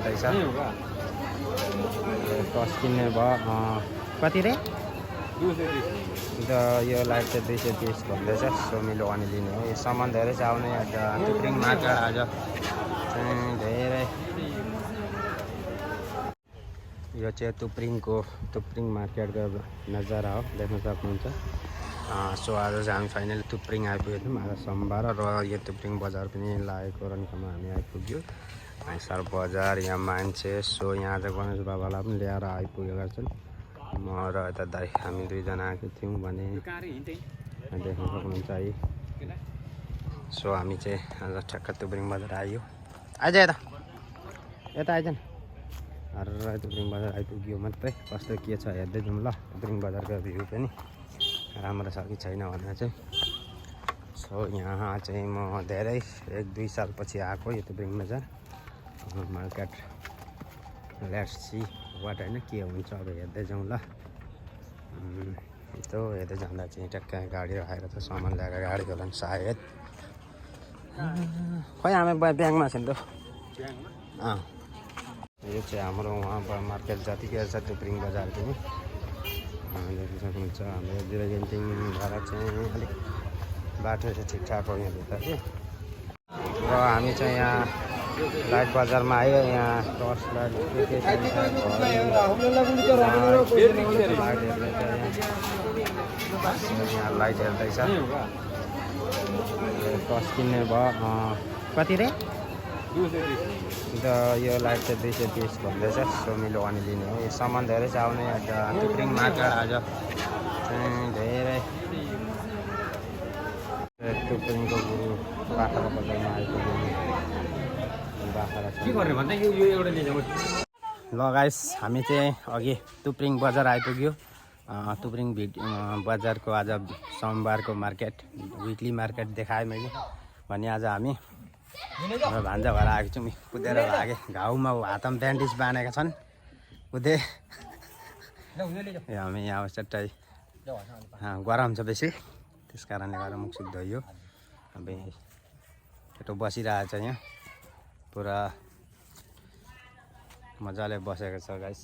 हेर्दैछ टस किन्ने भयो कति रे यो लाइट चाहिँ 230 भन्दैछ सोमिलो अनि लिने हो यो सामान धेरै छ आउने टुप्रिङ मार्केट आज चाहिँ धेरै यो चाहिँ टुप्रिङ मार्केटको नजारा हो देख्न सक्नुहुन्छ सो आज चाहिँ हामी फाइनली टुप्रिङ आइपुगेको थियौँ आज सोमबार र यो टुप्रिङ बजार पनि लागेको रनकामा हामी आइपुग्यो सर बजार यहाँ मान्छे सो यहाँ चाहिँ गणेश बाबालाई पनि ल्याएर आइपुगेका छन् म र यता दाइ हामी दुईजना आएको थियौँ भने देख्न सक्नुहुन्छ है सो हामी चाहिँ आज ठ्याक्क टुप्रिङ बजार आयो आइज यता आइज न र टुप्रिङ बजार आइपुग्यो मात्रै कस्तो के छ हेर्दै जाउँ ल टुप्रिङ बजारको भ्यू पनि राम्रो छ कि छैन भनेर चाहिँ सो यहाँ चाहिँ म धेरै 1-2 सालपछि आएको यो टुप्रिङ बजार मार्केट लेट्स सी वाट होइन के हुन्छ अब हेर्दै जाउँ ल यस्तो हेर्दै जाँदा चाहिँ ट्याक्कै गाडी राखेर त सामान ल्याएर गाडी होला नि सायद खोइ हामी ब्याङ्कमा छ नि त यो चाहिँ हाम्रो उहाँ मार्केट जतिकै छ टुप्रिङ बजार पनि देख्न सक्नुहुन्छ हाम्रो जिरोगेन्टिङ भएर चाहिँ अलिक बाटो चाहिँ ठिकठाक हो यहाँभित्र कि र हामी चाहिँ यहाँ लाइट बजारमा आयो यहाँ टर्च लाइट यहाँ लाइट हेर्दैछ टर्च किन्ने भयो कति रे यो लाइट चाहिँ 230 भन्दैछ सोमिलो अनि लिने हो यो सामान धेरै छ आउने टुप्रिङ मार्केट आज चाहिँ धेरै टुप्रिङको गुरु बाख्राको बजारमा आइपुग्यो ल गाइस हामी चाहिँ अघि टुप्रिङ बजार आइपुग्यो टुप्रिङ बजारको आज सोमबारको मार्केट विकली मार्केट देखाएँ मैले भने आज हामी हाम्रो भान्जा भएर आएको छौँ कुदेर भागेँ घाउमा हातमा ब्यान्डेज बाँधेका छन् कुदे हामी यहाँ चट्टै गरम छ बेसी त्यस कारणले गर्दा मुख सुख धोइयो अब केटो बसिरहेको छ यहाँ पुरा मजाले बसेको छ गाइस